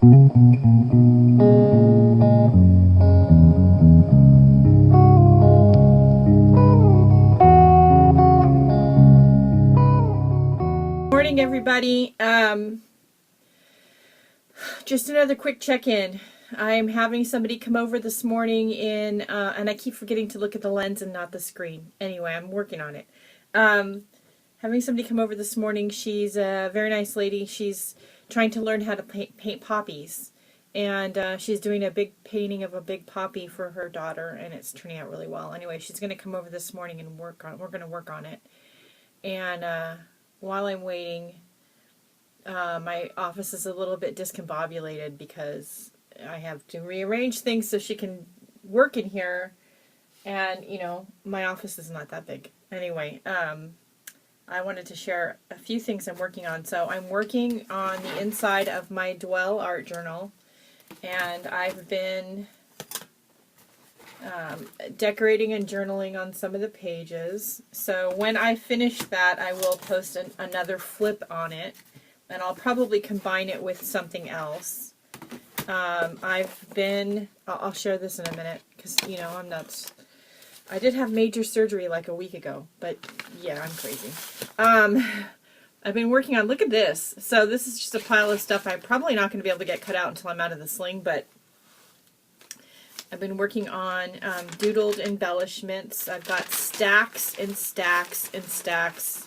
Morning, everybody. Just another quick check-in. I'm having somebody come over this morning and I keep forgetting to look at the lens and not the screen. Anyway, I'm working on it. Having somebody come over this morning. She's a very nice lady. She's trying to learn how to paint poppies. And she's doing a big painting of a big poppy for her daughter, and it's turning out really well. Anyway, she's going to come over this morning and we're going to work on it. And while I'm waiting, my office is a little bit discombobulated because I have to rearrange things so she can work in here. And, you know, my office is not that big. Anyway, I wanted to share a few things I'm working on. So I'm working on the inside of my Dwell art journal. And I've been decorating and journaling on some of the pages. So when I finish that, I will post another flip on it. And I'll probably combine it with something else. I'll share this in a minute because, you know, I'm nuts. I did have major surgery like a week ago, but yeah, I'm crazy. I've been working on, look at this. So this is just a pile of stuff I'm probably not going to be able to get cut out until I'm out of the sling, but I've been working on doodled embellishments. I've got stacks and stacks and stacks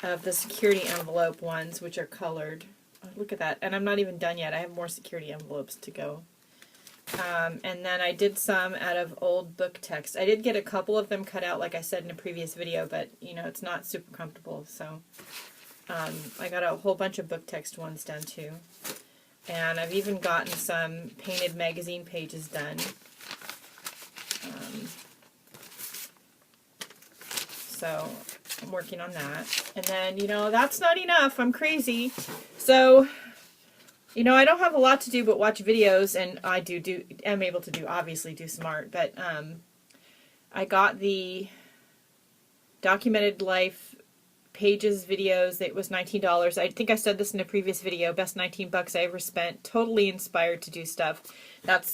of the security envelope ones, which are colored. Oh, look at that. And I'm not even done yet. I have more security envelopes to go. And then I did some out of old book text. I did get a couple of them cut out, like I said in a previous video, but, you know, it's not super comfortable. So I got a whole bunch of book text ones done, too. And I've even gotten some painted magazine pages done. So I'm working on that. And then, you know, that's not enough. I'm crazy. So, you know, I don't have a lot to do but watch videos, and I am able to obviously do some art, but I got the Documented Life pages videos. It was $19. I think I said this in a previous video, best 19 bucks I ever spent. Totally inspired to do stuff.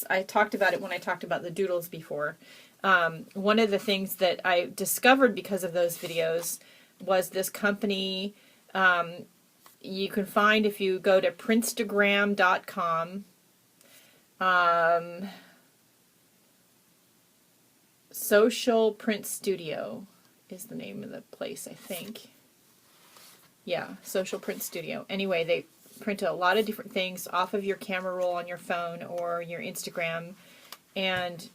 I talked about it when I talked about the doodles before. One of the things that I discovered because of those videos was this company you can find if you go to Printstagram.com. Social Print Studio is the name of the place, I think. Yeah, Social Print Studio. Anyway, they print a lot of different things off of your camera roll on your phone or your Instagram, and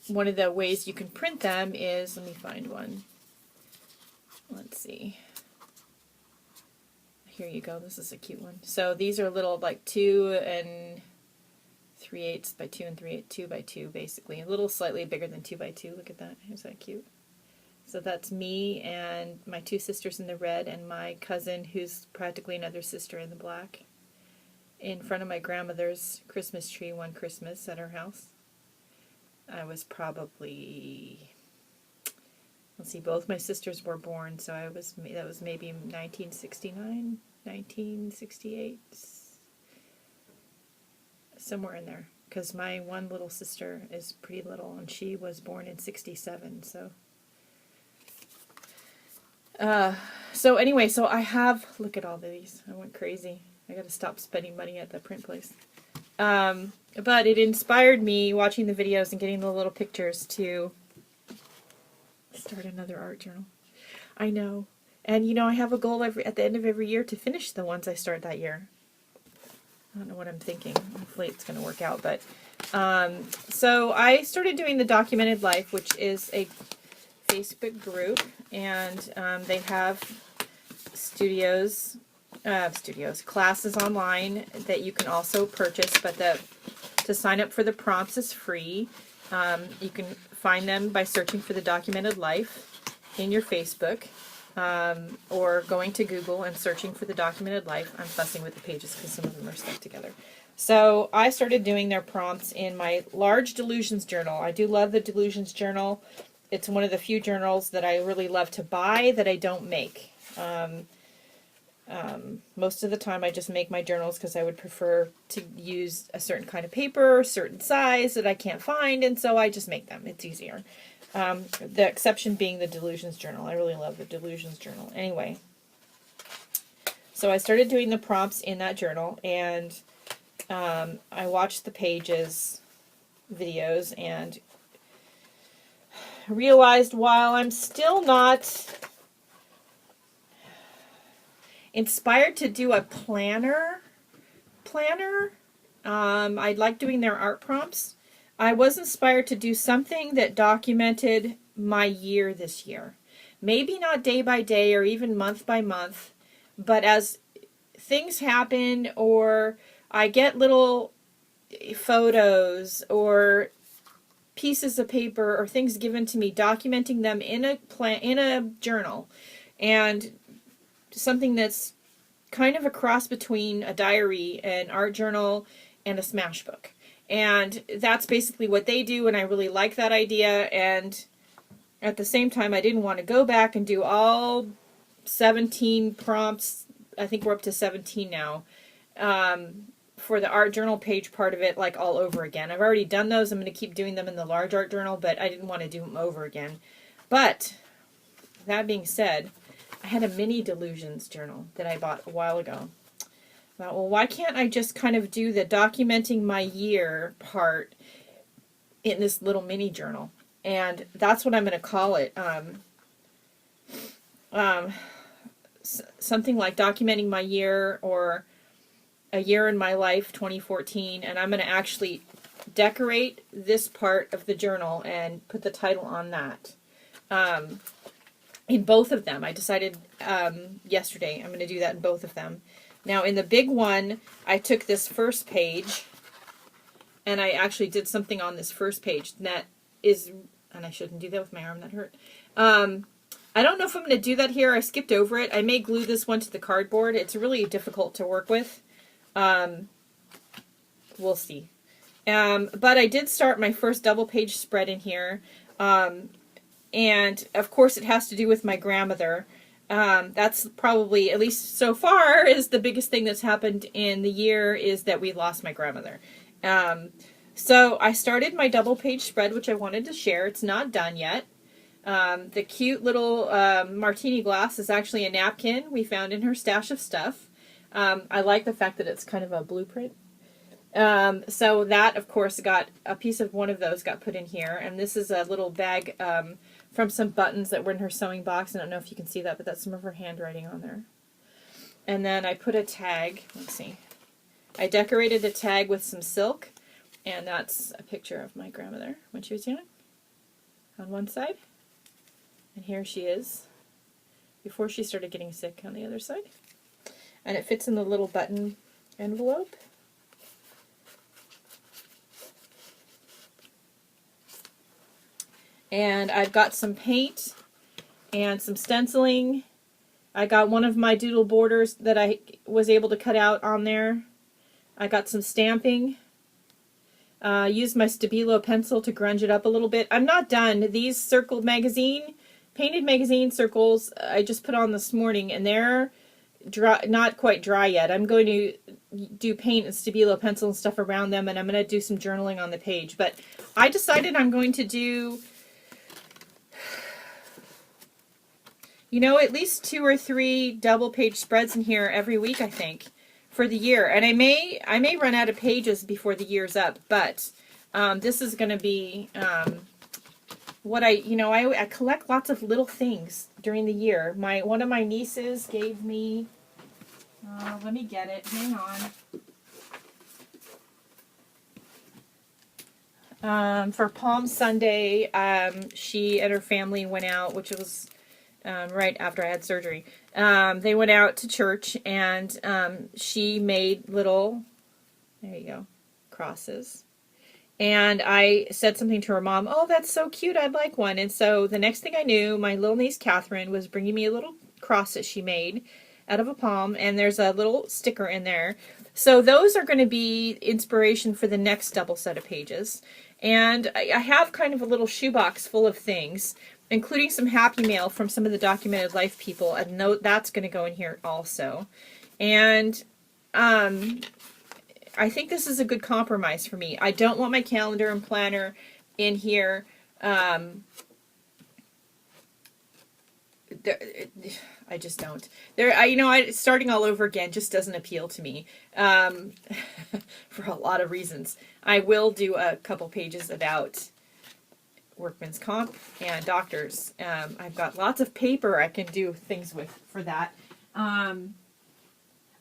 one of the ways you can print them is, let me find one. Let's see. Here you go. This is a cute one. So these are little like 2 3/8 by 2 3/8, 2 by 2 basically. A little slightly bigger than 2 by 2. Look at that. Is that cute? So that's me and my 2 sisters in the red and my cousin who's practically another sister in the black in front of my grandmother's Christmas tree one Christmas at her house. I was probably, let's see, both my sisters were born, so that was maybe 1969, 1968, somewhere in there, because my one little sister is pretty little, and she was born in 67, so. So anyway, so I have, look at all these, I went crazy. I gotta stop spending money at the print place. But it inspired me, watching the videos and getting the little pictures, to start another art journal. I know. And, you know, I have a goal at the end of every year to finish the ones I start that year. I don't know what I'm thinking. Hopefully it's going to work out. But so I started doing the Documented Life, which is a Facebook group. And they have classes online that you can also purchase, but to sign up for the prompts is free. You can find them by searching for the Documented Life in your Facebook, or going to Google and searching for the Documented Life. I'm fussing with the pages because some of them are stuck together. So I started doing their prompts in my large Delusions journal. I do love the Delusions journal. It's one of the few journals that I really love to buy that I don't make. Most of the time I just make my journals because I would prefer to use a certain kind of paper, a certain size that I can't find, and so I just make them. It's easier. The exception being the Delusions journal. I really love the Delusions journal. Anyway, so I started doing the prompts in that journal, and I watched the Pages videos and realized while I'm still not inspired to do a planner, I like doing their art prompts. I was inspired to do something that documented my year this year. Maybe not day by day or even month by month, but as things happen or I get little photos or pieces of paper or things given to me, documenting them in a journal, and something that's kind of a cross between a diary, an art journal, and a smash book. And that's basically what they do, and I really like that idea. And at the same time, I didn't want to go back and do all 17 prompts. I think we're up to 17 now. For the art journal page part of it, like all over again. I've already done those. I'm going to keep doing them in the large art journal, but I didn't want to do them over again. But that being said, I had a mini Delusions journal that I bought a while ago. I thought, well, why can't I just kind of do the documenting my year part in this little mini journal? And that's what I'm going to call it. Something like documenting my year, or a year in my life, 2014, and I'm going to actually decorate this part of the journal and put the title on that. In both of them. I decided yesterday I'm going to do that in both of them. Now in the big one, I took this first page and I actually did something on this first page that is, and I shouldn't do that with my arm, that hurt. I don't know if I'm going to do that here. I skipped over it. I may glue this one to the cardboard. It's really difficult to work with. We'll see. But I did start my first double page spread in here. And of course it has to do with my grandmother. That's probably, at least so far, is the biggest thing that's happened in the year, is that we lost my grandmother. So I started my double page spread, which I wanted to share. It's not done yet. The cute little martini glass is actually a napkin we found in her stash of stuff. I like the fact that it's kind of a blueprint. So that, of course, got a piece of one of those got put in here. And this is a little bag from some buttons that were in her sewing box. I don't know if you can see that, but that's some of her handwriting on there. And then I put a tag. Let's see. I decorated a tag with some silk. And that's a picture of my grandmother when she was young on one side. And here she is before she started getting sick on the other side. And it fits in the little button envelope. And I've got some paint and some stenciling. I got one of my doodle borders that I was able to cut out on there. I got some stamping. Used my Stabilo pencil to grunge it up a little bit. I'm not done. These circled magazine, painted magazine circles, I just put on this morning, and they're dry, not quite dry yet. I'm going to do paint and Stabilo pencil and stuff around them, and I'm going to do some journaling on the page. But I decided I'm going to do, you know, at least 2 or 3 double page spreads in here every week, I think, for the year. And I may run out of pages before the year's up, but this is going to be what I collect lots of little things during the year. One of my nieces gave me, let me get it, hang on. For Palm Sunday, she and her family went out, which was right after I had surgery. They went out to church, and she made little, there you go, crosses. And I said something to her mom, oh, that's so cute, I'd like one. And so the next thing I knew, my little niece Catherine was bringing me a little cross that she made out of a palm, and there's a little sticker in there. So those are going to be inspiration for the next double set of pages. And I have kind of a little shoebox full of things. including some happy mail from some of the documented life people. And that's going to go in here also. And I think this is a good compromise for me. I don't want my calendar and planner in here. I just don't. Starting all over again just doesn't appeal to me for a lot of reasons. I will do a couple pages about workman's comp and doctors. I've got lots of paper I can do things with for that.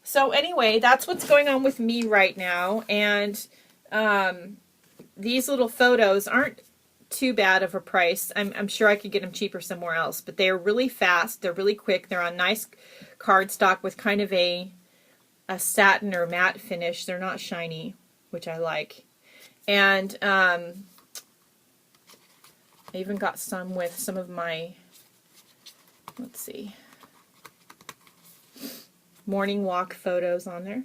So anyway, that's what's going on with me right now. And these little photos aren't too bad of a price. I'm sure I could get them cheaper somewhere else, but they're really fast. They're really quick. They're on nice cardstock with kind of a satin or matte finish. They're not shiny, which I like. And I even got some with some of my, let's see, morning walk photos on there.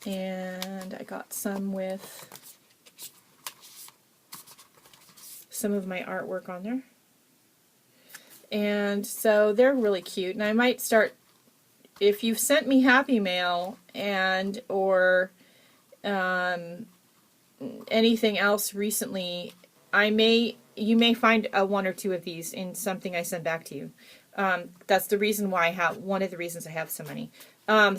And I got some with some of my artwork on there. And so they're really cute. And I might start, if you've sent me happy mail and or anything else recently, you may find one or two of these in something I send back to you. That's the reason why one of the reasons I have so many.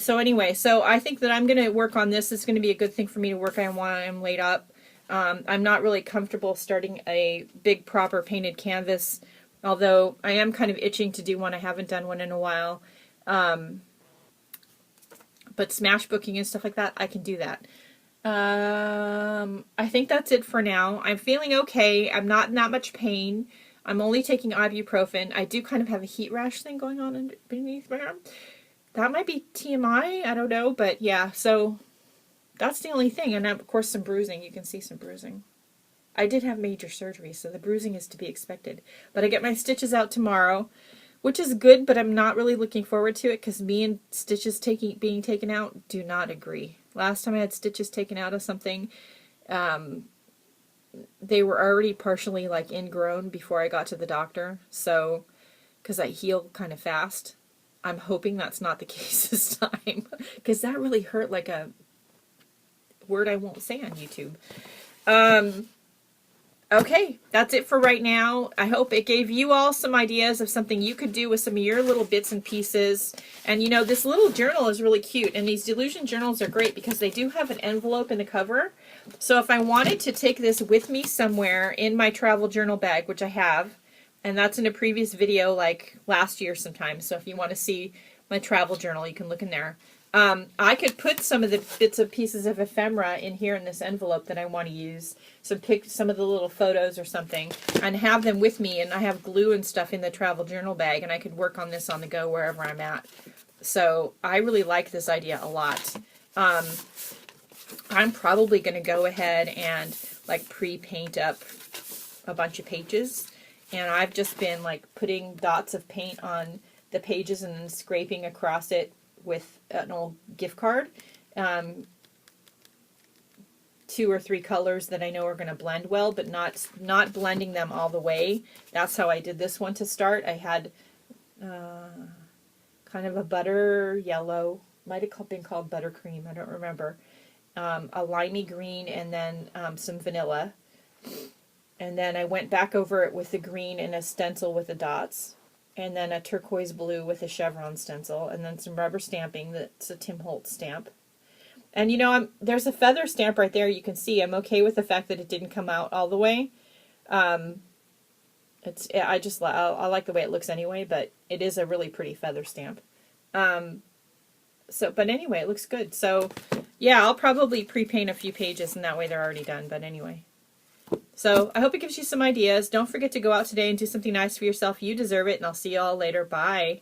So anyway, so I think that I'm going to work on this. It's going to be a good thing for me to work on while I'm laid up. I'm not really comfortable starting a big proper painted canvas, although I am kind of itching to do one. I haven't done one in a while. But smash booking and stuff like that, I can do that. I think that's it for now. I'm feeling okay. I'm not in that much pain. I'm only taking ibuprofen. I do kind of have a heat rash thing going on beneath my arm. That might be TMI. I don't know. But yeah, so that's the only thing. And of course some bruising. You can see some bruising. I did have major surgery, so the bruising is to be expected. But I get my stitches out tomorrow, which is good, but I'm not really looking forward to it because me and stitches being taken out do not agree. Last time I had stitches taken out of something, they were already partially like ingrown before I got to the doctor. So, because I heal kind of fast, I'm hoping that's not the case this time because that really hurt like a word I won't say on YouTube. Okay, that's it for right now. I hope it gave you all some ideas of something you could do with some of your little bits and pieces. And you know, this little journal is really cute. And these Delusion journals are great because they do have an envelope in the cover. So if I wanted to take this with me somewhere in my travel journal bag, which I have, and that's in a previous video like last year sometime. So if you want to see my travel journal, you can look in there. I could put some of the bits and pieces of ephemera in here in this envelope that I want to use. So pick some of the little photos or something and have them with me. And I have glue and stuff in the travel journal bag and I could work on this on the go wherever I'm at. So I really like this idea a lot. I'm probably going to go ahead and like pre-paint up a bunch of pages. And I've just been like putting dots of paint on the pages and then scraping across it with an old gift card. 2 or 3 colors that I know are going to blend well, but not blending them all the way. That's how I did this one to start. I had kind of a butter yellow, might have been called buttercream, I don't remember. A limey green and then some vanilla. And then I went back over it with the green and a stencil with the dots. And then a turquoise blue with a chevron stencil, and then some rubber stamping that's a Tim Holtz stamp. And you know, there's a feather stamp right there you can see. I'm okay with the fact that it didn't come out all the way. I like the way it looks anyway, but it is a really pretty feather stamp. But anyway, it looks good. So yeah, I'll probably pre-paint a few pages and that way they're already done, but anyway. So I hope it gives you some ideas. Don't forget to go out today and do something nice for yourself. You deserve it, and I'll see you all later. Bye.